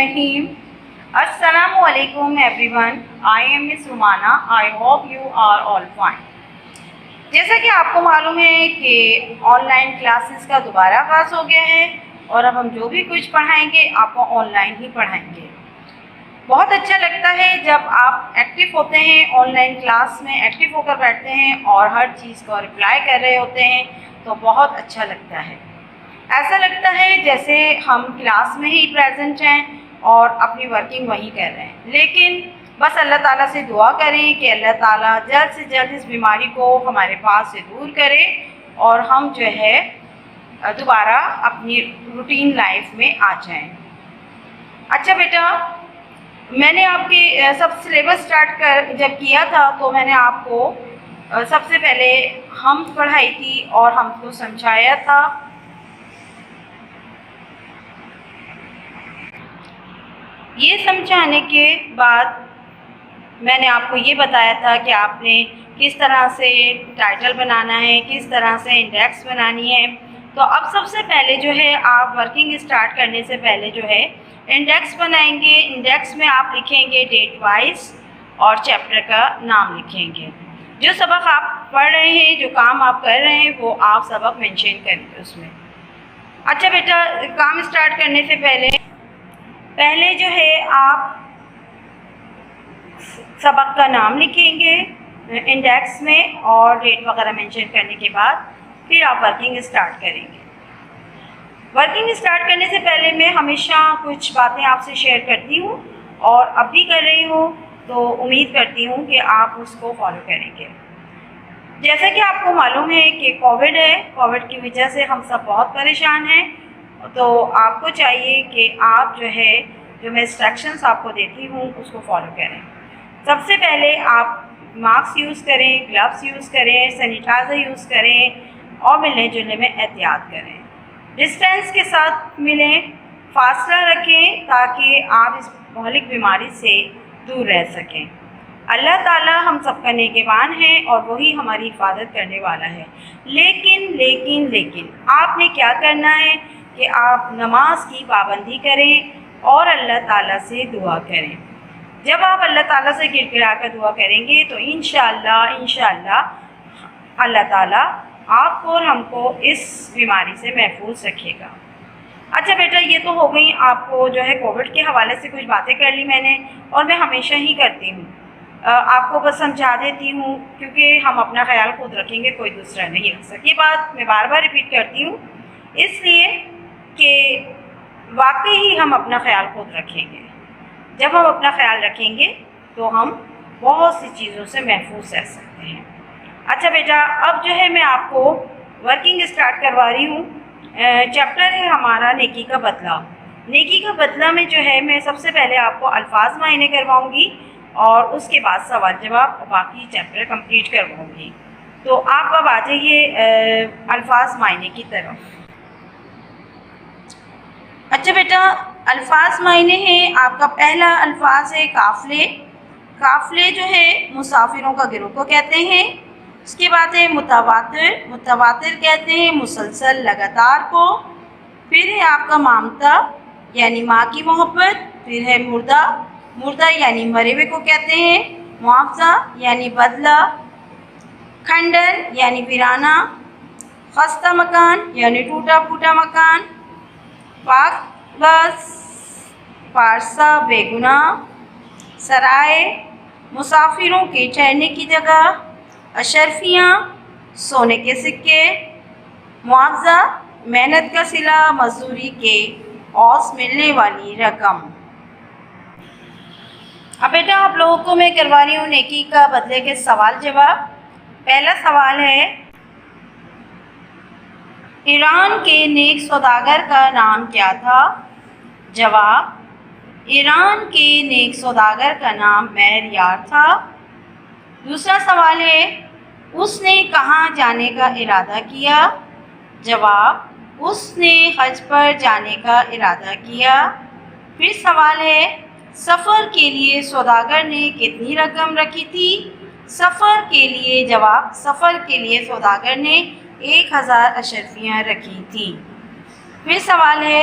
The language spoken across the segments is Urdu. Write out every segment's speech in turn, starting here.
Bismillahirrahmanirrahim. Assalamu alaikum everyone. I am Miss Rumana. I hope you are all fine. جیسا کہ آپ کو معلوم ہے کہ آن لائن کلاسز کا دوبارہ آغاز ہو گیا ہے اور اب ہم جو بھی کچھ پڑھائیں گے آپ کو آن لائن ہی پڑھائیں گے. بہت اچھا لگتا ہے جب آپ ایکٹیو ہوتے ہیں آن لائن کلاس میں، ایکٹیو ہو کر بیٹھتے ہیں اور ہر چیز کو رپلائی کر رہے ہوتے ہیں تو بہت اچھا لگتا ہے. ایسا لگتا ہے جیسے ہم کلاس میں ہی پریزنٹ ہیں اور اپنی ورکنگ وہیں کر رہے ہیں. لیکن بس اللہ تعالیٰ سے دعا کریں کہ اللہ تعالیٰ جلد سے جلد اس بیماری کو ہمارے پاس سے دور کرے اور ہم جو ہے دوبارہ اپنی روٹین لائف میں آ جائیں. اچھا بیٹا، میں نے آپ کی سب سلیبس سٹارٹ جب کیا تھا تو میں نے آپ کو سب سے پہلے ہم پڑھائی تھی اور ہم کو سمجھایا تھا. یہ سمجھانے کے بعد میں نے آپ کو یہ بتایا تھا کہ آپ نے کس طرح سے ٹائٹل بنانا ہے، کس طرح سے انڈیکس بنانی ہے. تو اب سب سے پہلے جو ہے آپ ورکنگ اسٹارٹ کرنے سے پہلے جو ہے انڈیکس بنائیں گے. انڈیکس میں آپ لکھیں گے ڈیٹ وائز اور چیپٹر کا نام لکھیں گے. جو سبق آپ پڑھ رہے ہیں، جو کام آپ کر رہے ہیں وہ آپ سبق مینشن کریں گے اس میں. اچھا بیٹا، کام اسٹارٹ کرنے سے پہلے جو ہے آپ سبق کا نام لکھیں گے انڈیکس میں اور ڈیٹ وغیرہ مینشن کرنے کے بعد پھر آپ ورکنگ اسٹارٹ کریں گے. ورکنگ اسٹارٹ کرنے سے پہلے میں ہمیشہ کچھ باتیں آپ سے شیئر کرتی ہوں اور اب بھی کر رہی ہوں، تو امید کرتی ہوں کہ آپ اس کو فالو کریں گے. جیسا کہ آپ کو معلوم ہے کہ کووڈ ہے، کووڈ کی وجہ سے ہم سب بہت پریشان ہیں، تو آپ کو چاہیے کہ آپ جو میں انسٹرکشنس آپ کو دیتی ہوں اس کو فالو کریں. سب سے پہلے آپ ماسک یوز کریں، گلوز یوز کریں، سینیٹائزر یوز کریں اور ملنے جلنے میں احتیاط کریں. ڈسٹینس کے ساتھ ملیں، فاصلہ رکھیں تاکہ آپ اس مہلک بیماری سے دور رہ سکیں. اللہ تعالیٰ ہم سب کا نگہبان ہے اور وہی ہماری حفاظت کرنے والا ہے. لیکن آپ نے کیا کرنا ہے کہ آپ نماز کی پابندی کریں اور اللہ تعالیٰ سے دعا کریں. جب آپ اللہ تعالیٰ سے گر گرا کر دعا کریں گے تو انشاءاللہ اللہ تعالیٰ آپ کو اور ہم کو اس بیماری سے محفوظ رکھے گا. اچھا بیٹا، یہ تو ہو گئی آپ کو جو ہے کووڈ کے حوالے سے کچھ باتیں کر لی میں نے، اور میں ہمیشہ ہی کرتی ہوں. آپ کو بس سمجھا دیتی ہوں کیونکہ ہم اپنا خیال خود رکھیں گے، کوئی دوسرا نہیں رکھ سکے. یہ بات میں بار بار ریپیٹ کرتی ہوں اس لیے کہ واقعی ہی ہم اپنا خیال خود رکھیں گے. جب ہم اپنا خیال رکھیں گے تو ہم بہت سی چیزوں سے محفوظ رہ سکتے ہیں. اچھا بیٹا، اب جو ہے میں آپ کو ورکنگ اسٹارٹ کروا رہی ہوں. چیپٹر ہے ہمارا نیکی کا بدلہ. نیکی کا بدلہ میں جو ہے میں سب سے پہلے آپ کو الفاظ معائنے کرواؤں گی اور اس کے بعد سوال جواب اور باقی چیپٹر کمپلیٹ کرواؤں گی. تو آپ اب آ جائیے الفاظ معائنے کی طرف. اچھا بیٹا، الفاظ معائنے ہیں. آپ کا پہلا الفاظ ہے قافلے. قافلے جو ہے مسافروں کا گروہ کو کہتے ہیں. اس کے بعد ہے متواتر. متواتر کہتے ہیں مسلسل لگاتار کو. پھر ہے آپ کا مامتا یعنی ماں کی محبت. پھر ہے مردہ. مردہ یعنی مرے ہوئے کو کہتے ہیں. معاوضہ یعنی بدلہ. کھنڈر یعنی ویرانہ. خستہ مکان یعنی ٹوٹا پھوٹا مکان. پاک بس پارسا بے گناہ. سرائے مسافروں کے ٹھہرنے کی جگہ. اشرفیاں سونے کے سکے. معاوضہ محنت کا صلہ، مزدوری کے اوس ملنے والی رقم. اب بیٹا آپ لوگوں کو میں کروا رہی ہوں نیکی کا بدلے کے سوال جواب. پہلا سوال ہے ایران کے نیک سوداگر کا نام کیا تھا؟ جواب: ایران کے نیک سوداگر کا نام مہر یار تھا. دوسرا سوال ہے اس نے کہاں جانے کا ارادہ کیا؟ جواب: اس نے حج پر جانے کا ارادہ کیا. پھر سوال ہے سفر کے لیے سوداگر نے کتنی رقم رکھی تھی؟ سفر کے لیے جواب: سفر کے لیے سوداگر نے 1000 اشرفیاں رکھی تھیں. پھر سوال ہے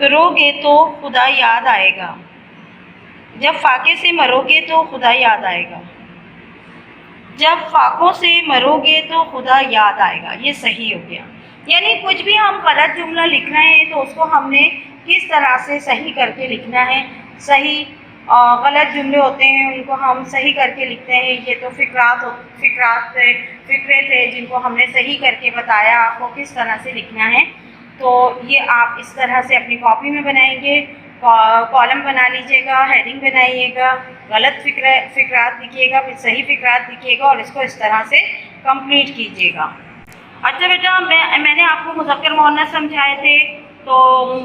کرو گے تو خدا یاد آئے گا، جب فاقے سے مرو گے تو خدا یاد آئے گا، جب فاقوں سے مرو گے تو خدا یاد آئے گا۔ یہ صحیح ہو گیا، یعنی کچھ بھی ہم غلط جملہ لکھنا ہے تو اس کو ہم نے کس طرح سے صحیح کر کے لکھنا ہے۔ صحیح غلط جملے ہوتے ہیں ان کو ہم صحیح کر کے لکھتے ہیں۔ یہ تو فقرے تھے جن کو ہم نے صحیح کر کے بتایا آپ کو کس طرح سے لکھنا ہے۔ تو یہ آپ اس طرح سے اپنی کاپی میں بنائیں گے، کالم بنا لیجئے گا، ہیڈنگ بنائیے گا، غلط فقرات لکھیے گا، پھر صحیح فقرات لکھیے گا اور اس کو اس طرح سے کمپلیٹ کیجیے گا۔ اچھا بیٹا، میں نے آپ کو مذکر مؤنث سمجھائے تھے، تو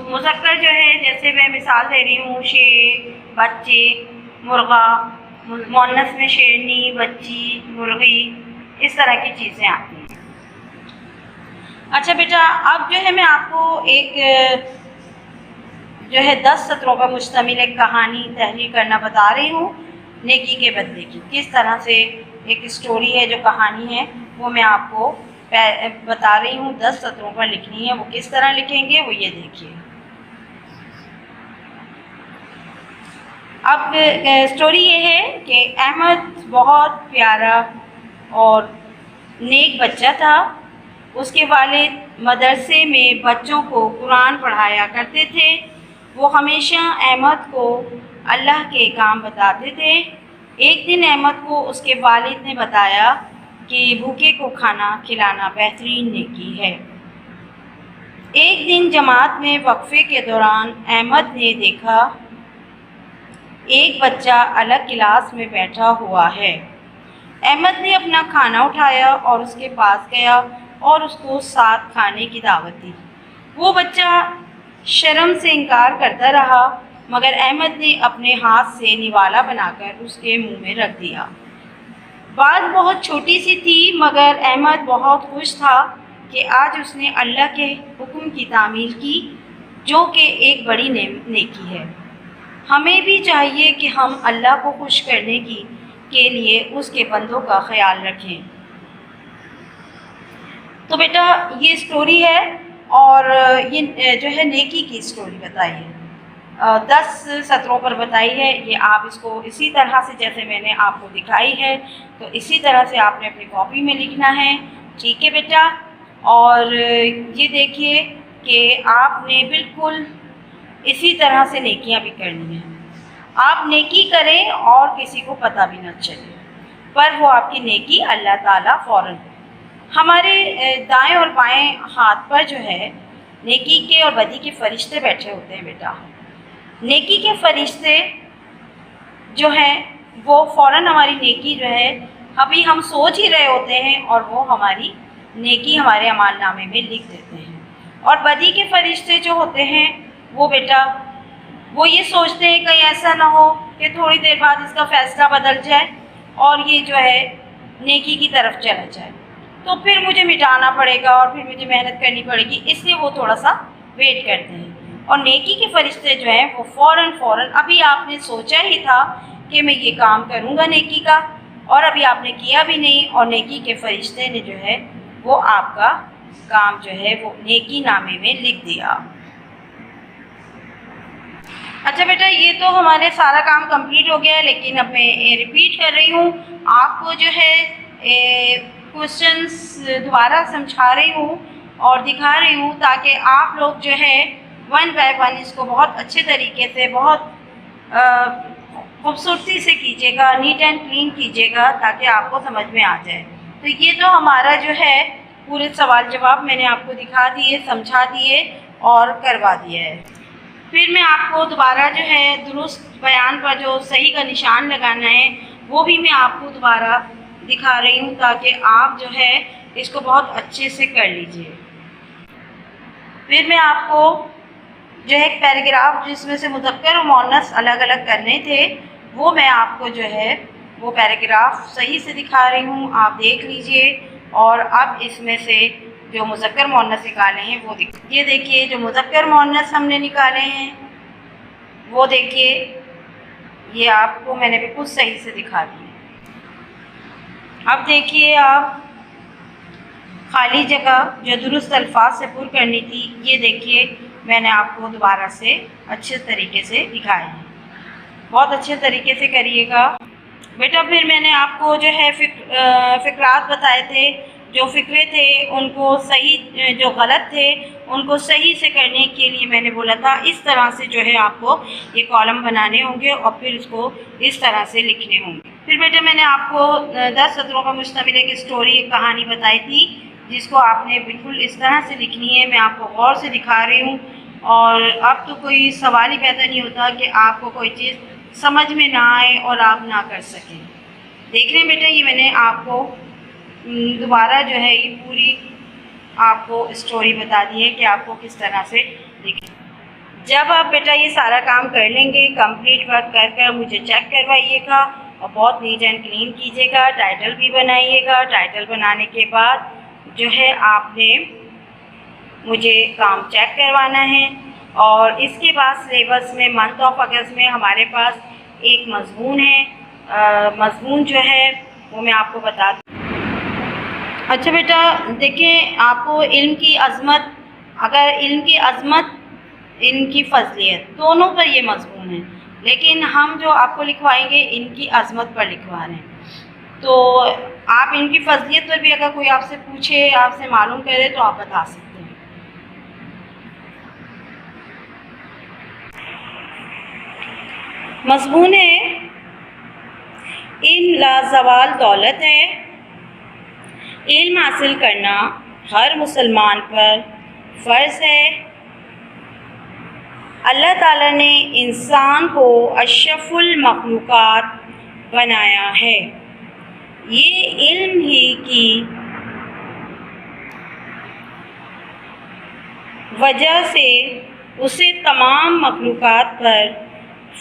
مذکر جو ہے جیسے میں مثال دے رہی ہوں، شیر، بچے، مرغا، مؤنث میں شیرنی، بچی، مرغی، اس طرح کی چیزیں آتی ہیں۔ اچھا بیٹا، اب جو ہے میں آپ کو ایک جو ہے 10 سطروں پر مشتمل ایک کہانی تحریر کرنا بتا رہی ہوں، نیکی کے بدلے کی۔ کس طرح سے ایک اسٹوری ہے جو کہانی ہے وہ میں آپ کو بتا رہی ہوں، 10 سطروں پر لکھنی ہے۔ وہ کس طرح لکھیں گے وہ یہ دیکھیے۔ اب اسٹوری یہ ہے کہ احمد بہت پیارا اور نیک بچہ تھا۔ اس کے والد مدرسے میں بچوں کو قرآن پڑھایا کرتے تھے۔ وہ ہمیشہ احمد کو اللہ کے کام بتاتے تھے۔ ایک دن احمد کو اس کے والد نے بتایا کہ بھوکے کو کھانا کھلانا بہترین نیکی ہے۔ ایک دن جماعت میں وقفے کے دوران احمد نے دیکھا ایک بچہ الگ کلاس میں بیٹھا ہوا ہے۔ احمد نے اپنا کھانا اٹھایا اور اس کے پاس گیا اور اس کو ساتھ کھانے کی دعوت دی۔ وہ بچہ شرم سے انکار کرتا رہا، مگر احمد نے اپنے ہاتھ سے نوالا بنا کر اس کے منہ میں رکھ دیا۔ بات بہت چھوٹی سی تھی، مگر احمد بہت خوش تھا کہ آج اس نے اللہ کے حکم کی تعمیل کی، جو کہ ایک بڑی نیکی ہے۔ ہمیں بھی چاہیے کہ ہم اللہ کو خوش کرنے کے لیے اس کے بندوں کا خیال رکھیں۔ تو بیٹا یہ اسٹوری ہے اور یہ جو ہے نیکی کی اسٹوری بتائی ہے، 10 سطروں پر بتائی ہے۔ یہ آپ اس کو اسی طرح سے جیسے میں نے آپ کو دکھائی ہے تو اسی طرح سے آپ نے اپنی کاپی میں لکھنا ہے، ٹھیک ہے بیٹا؟ اور یہ دیکھیے کہ آپ نے بالکل اسی طرح سے نیکیاں بھی کرنی ہیں۔ آپ نیکی کریں اور کسی کو پتہ بھی نہ چلے، پر وہ آپ کی نیکی اللہ تعالیٰ فوراً۔ ہمارے دائیں اور بائیں ہاتھ پر جو ہے نیکی کے اور بدی کے فرشتے بیٹھے ہوتے ہیں بیٹا۔ نیکی کے فرشتے جو ہیں وہ فوراً ہماری نیکی جو ہے ابھی ہم سوچ ہی رہے ہوتے ہیں اور وہ ہماری نیکی ہمارے اعمال نامے میں لکھ دیتے ہیں۔ اور بدی کے فرشتے جو ہوتے ہیں وہ بیٹا وہ یہ سوچتے ہیں کہیں ایسا نہ ہو کہ تھوڑی دیر بعد اس کا فیصلہ بدل جائے اور یہ جو ہے نیکی کی طرف چلا جائے، تو پھر مجھے مٹانا پڑے گا اور پھر مجھے محنت کرنی پڑے گی، اس لیے وہ تھوڑا سا ویٹ کرتے ہیں۔ اور نیکی کے فرشتے جو ہیں وہ فوراً ابھی آپ نے سوچا ہی تھا کہ میں یہ کام کروں گا نیکی کا، اور ابھی آپ نے کیا بھی نہیں، اور نیکی کے فرشتے نے جو ہے وہ آپ کا کام جو ہے وہ نیکی نامے میں لکھ دیا۔ اچھا بیٹا، یہ تو ہمارے سارا کام کمپلیٹ ہو گیا ہے، لیکن اب میں ریپیٹ کر رہی ہوں آپ کو جو ہے کوسچنس دوبارہ سمجھا رہی ہوں اور دکھا رہی ہوں تاکہ آپ لوگ جو ہے 1 بائی 1 اس کو بہت اچھے طریقے سے بہت خوبصورتی سے کیجیے گا، نیٹ اینڈ کلین کیجیے گا تاکہ آپ کو سمجھ میں آ جائے۔ تو یہ تو ہمارا جو ہے پورے سوال جواب میں نے آپ کو دکھا دیے، سمجھا دیے اور کروا دیا ہے۔ پھر میں آپ کو دوبارہ جو ہے درست بیان پر جو صحیح کا نشان لگانا ہے وہ بھی میں آپ کو دوبارہ دکھا رہی ہوں تاکہ آپ جو ہے اس کو بہت اچھے سے کر لیجئے۔ پھر میں آپ کو جو ہے ایک پیراگراف جس میں سے مذکر و مؤنث الگ الگ کرنے تھے وہ میں آپ کو جو ہے وہ پیراگراف صحیح سے دکھا رہی ہوں، آپ دیکھ لیجئے اور اب اس میں سے جو مذکر مؤنث نکالے ہیں وہ یہ دیکھیے، جو مذکر مؤنث ہم نے نکالے ہیں وہ دیکھیے، یہ آپ کو میں نے بالکل صحیح سے دکھا دی۔ اب دیکھیے آپ خالی جگہ جو درست الفاظ سے پر کرنی تھی، یہ دیکھیے میں نے آپ کو دوبارہ سے اچھے طریقے سے دکھایا ہے. بہت اچھے طریقے سے کریے گا بیٹا. پھر میں نے آپ کو جو ہے فقرات بتائے تھے، جو فقرے تھے ان کو صحیح، جو غلط تھے ان کو صحیح سے کرنے کے لیے میں نے بولا تھا اس طرح سے جو ہے آپ کو یہ کالم بنانے ہوں گے اور پھر اس کو اس طرح سے لکھنے ہوں گے. پھر بیٹا میں نے آپ کو 10 سطروں کا مشتمل ایک اسٹوری، ایک کہانی بتائی تھی جس کو آپ نے بالکل اس طرح سے لکھنی ہے. میں آپ کو غور سے دکھا رہی ہوں اور اب تو کوئی سوال ہی پیدا نہیں ہوتا کہ آپ کو کوئی چیز سمجھ میں نہ آئے اور آپ نہ کر سکیں. دیکھ لیں بیٹا، یہ میں نے آپ کو دوبارہ جو ہے یہ پوری آپ کو اسٹوری بتا دی ہے کہ آپ کو کس طرح سے لکھیں. جب آپ بیٹا یہ سارا کام کر لیں گے، کمپلیٹ ورک کر کر مجھے چیک کروائیے گا اور بہت نیٹ اینڈ کلین کیجیے گا. ٹائٹل بھی بنائیے گا. ٹائٹل بنانے کے بعد جو ہے آپ نے مجھے کام چیک کروانا ہے. اور اس کے بعد سلیبس میں منتھ آف اگست میں ہمارے پاس ایک مضمون ہے. مضمون جو ہے وہ میں آپ کو بتا دوں. اچھا بیٹا دیکھیں، آپ کو علم کی عظمت، اگر علم کی عظمت، علم کی فضیلت دونوں پر یہ مضمون ہے، لیکن ہم جو آپ کو لکھوائیں گے ان کی عظمت پر لکھوا رہے ہیں. تو آپ ان کی فضیلت پر بھی اگر کوئی آپ سے پوچھے، آپ سے معلوم کرے تو آپ بتا سکتے ہیں. مضمون ہے علم لازوال دولت ہے. علم حاصل کرنا ہر مسلمان پر فرض ہے. اللہ تعالیٰ نے انسان کو اشرف المخلوقات بنایا ہے. یہ علم ہی کی وجہ سے اسے تمام مخلوقات پر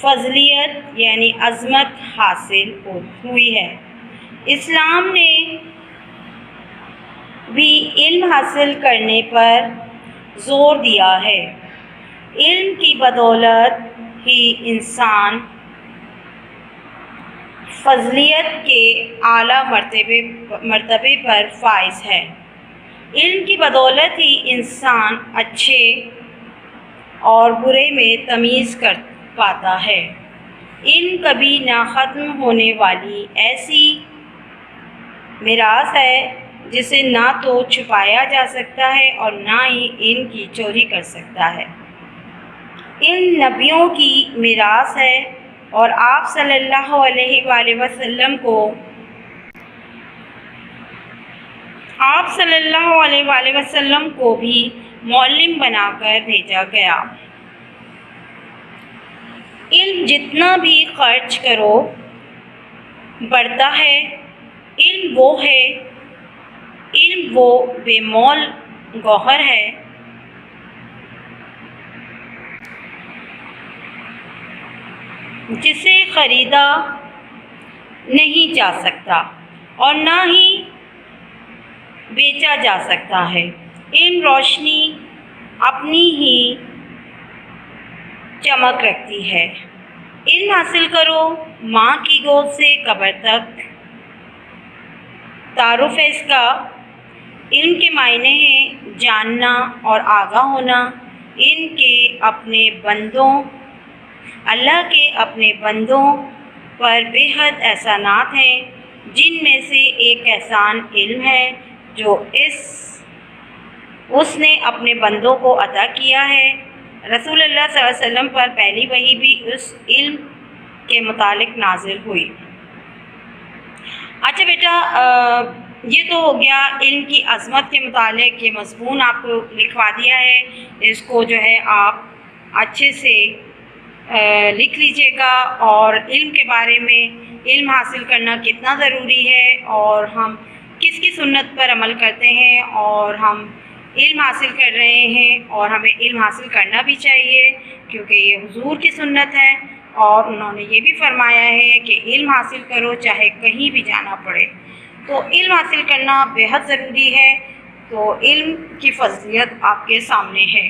فضیلت یعنی عظمت حاصل ہوئی ہے. اسلام نے بھی علم حاصل کرنے پر زور دیا ہے. علم کی بدولت ہی انسان فضیلت کے اعلیٰ مرتبے پر فائز ہے. علم کی بدولت ہی انسان اچھے اور برے میں تمیز کر پاتا ہے. علم کبھی نہ ختم ہونے والی ایسی میراث ہے جسے نہ تو چھپایا جا سکتا ہے اور نہ ہی علم کی چوری کر سکتا ہے. علم نبیوں کی میراث ہے اور آپ صلی اللہ علیہ وآلہ وسلم کو بھی معلم بنا کر بھیجا گیا. علم جتنا بھی خرچ کرو بڑھتا ہے. علم وہ بے مول گوہر ہے جسے خریدا نہیں جا سکتا اور نہ ہی بیچا جا سکتا ہے. علم روشنی اپنی ہی چمک رکھتی ہے. علم حاصل کرو، ماں کی گود سے قبر تک تعارف ہے اس کا. علم کے معنی ہیں جاننا اور آگاہ ہونا. اللہ کے اپنے بندوں پر بے حد احسانات ہیں، جن میں سے ایک احسان علم ہے جو اس نے اپنے بندوں کو عطا کیا ہے. رسول اللہ صلی اللہ علیہ وسلم پر پہلی وحی بھی اس علم کے متعلق نازل ہوئی. اچھا بیٹا، یہ تو ہو گیا علم کی عظمت کے متعلق. یہ مضمون آپ کو لکھوا دیا ہے، اس کو جو ہے آپ اچھے سے لکھ لیجئے گا. اور علم کے بارے میں، علم حاصل کرنا کتنا ضروری ہے اور ہم کس کی سنت پر عمل کرتے ہیں، اور ہم علم حاصل کر رہے ہیں اور ہمیں علم حاصل کرنا بھی چاہیے کیونکہ یہ حضور کی سنت ہے اور انہوں نے یہ بھی فرمایا ہے کہ علم حاصل کرو چاہے کہیں بھی جانا پڑے. تو علم حاصل کرنا بے حد ضروری ہے. تو علم کی فضیلت آپ کے سامنے ہے.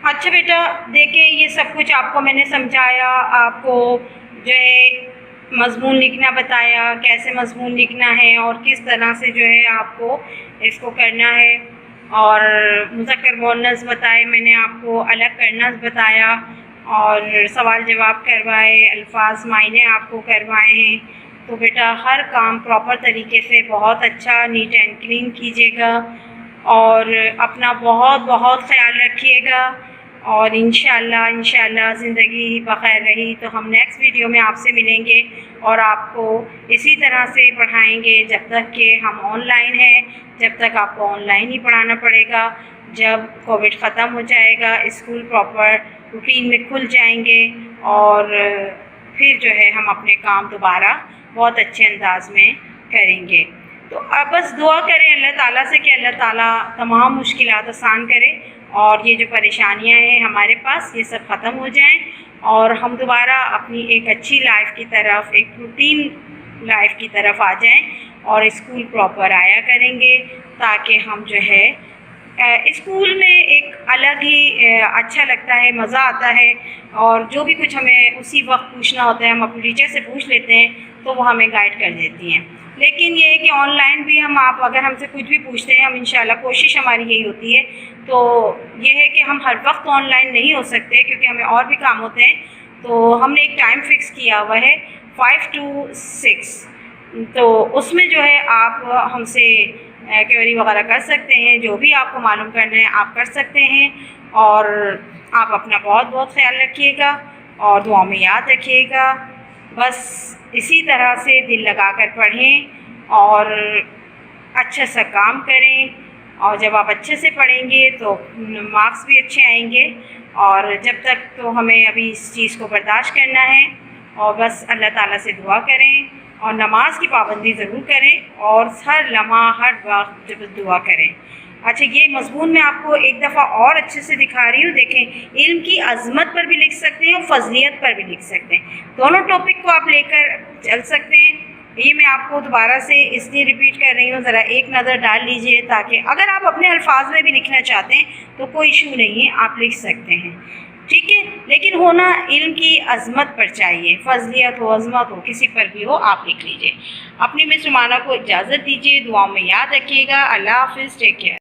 اچھا بیٹا دیکھیں، یہ سب کچھ آپ کو میں نے سمجھایا، آپ کو جو ہے مضمون لکھنا بتایا، کیسے مضمون لکھنا ہے اور کس طرح سے جو ہے آپ کو اس کو کرنا ہے. اور مذکر مؤنث بتائے میں نے آپ کو، الگ کرنا بتایا، اور سوال جواب کروائے، الفاظ معنی آپ کو کروائے ہیں۔ تو بیٹا ہر کام پراپر طریقے سے بہت اچھا نیٹ اینڈ کلین کیجیے گا، اور اپنا بہت بہت خیال رکھیے گا، اور انشاءاللہ زندگی بخیر رہی تو ہم نیکسٹ ویڈیو میں آپ سے ملیں گے، اور آپ کو اسی طرح سے پڑھائیں گے جب تک کہ ہم آن لائن ہیں، جب تک آپ کو آن لائن ہی پڑھانا پڑے گا۔ جب کووڈ ختم ہو جائے گا، اسکول پراپر روٹین میں کھل جائیں گے، اور پھر جو ہے ہم اپنے کام دوبارہ بہت اچھے انداز میں کریں گے۔ تو اب بس دعا کریں اللہ تعالیٰ سے کہ اللہ تعالیٰ تمام مشکلات آسان کرے، اور یہ جو پریشانیاں ہیں ہمارے پاس یہ سب ختم ہو جائیں، اور ہم دوبارہ اپنی ایک اچھی لائف کی طرف، ایک روٹین لائف کی طرف آ جائیں، اور اسکول پراپر آیا کریں گے، تاکہ ہم جو ہے اسکول میں ایک الگ ہی اچھا لگتا ہے، مزہ آتا ہے، اور جو بھی کچھ ہمیں اسی وقت پوچھنا ہوتا ہے ہم اپنے ٹیچر سے پوچھ لیتے ہیں تو وہ ہمیں گائیڈ کر دیتی ہیں۔ لیکن یہ ہے کہ آن لائن بھی آپ اگر ہم سے کچھ بھی پوچھتے ہیں، ہم انشاءاللہ کوشش ہماری یہی ہوتی ہے، تو یہ ہے کہ ہم ہر وقت آن لائن نہیں ہو سکتے کیونکہ ہمیں اور بھی کام ہوتے ہیں، تو ہم نے ایک ٹائم فکس کیا ہوا ہے 5 to 6، تو اس میں جو ہے آپ ہم سے کیوری وغیرہ کر سکتے ہیں، جو بھی آپ کو معلوم کرنا ہے آپ کر سکتے ہیں، اور آپ اپنا بہت بہت خیال رکھیے گا، اور دعاؤں میں یاد رکھیے گا۔ بس اسی طرح سے دل لگا کر پڑھیں، اور اچھا سا کام کریں، اور جب آپ اچھے سے پڑھیں گے تو مارکس بھی اچھے آئیں گے، اور جب تک تو ہمیں ابھی اس چیز کو برداشت کرنا ہے، اور بس اللہ تعالیٰ سے دعا کریں، اور نماز کی پابندی ضرور کریں، اور ہر لمحہ ہر وقت جب دعا کریں۔ اچھا یہ مضمون میں آپ کو ایک دفعہ اور اچھے سے دکھا رہی ہوں، دیکھیں علم کی عظمت پر بھی لکھ سکتے ہیں اور فضیلت پر بھی لکھ سکتے ہیں، دونوں ٹاپک کو آپ لے کر چل سکتے ہیں۔ یہ میں آپ کو دوبارہ سے اس لیے ریپیٹ کر رہی ہوں، ذرا ایک نظر ڈال لیجئے، تاکہ اگر آپ اپنے الفاظ میں بھی لکھنا چاہتے ہیں تو کوئی ایشو نہیں ہے، آپ لکھ سکتے ہیں، ٹھیک ہے، لیکن ہونا علم کی عظمت پر چاہیے، فضیلت ہو، عظمت ہو، کسی پر بھی ہو آپ لکھ لیجئے۔ اپنی مس رمانہ کو اجازت دیجیے، دعاؤں میں یاد رکھیے گا۔ اللہ حافظ، ٹیک کیئر۔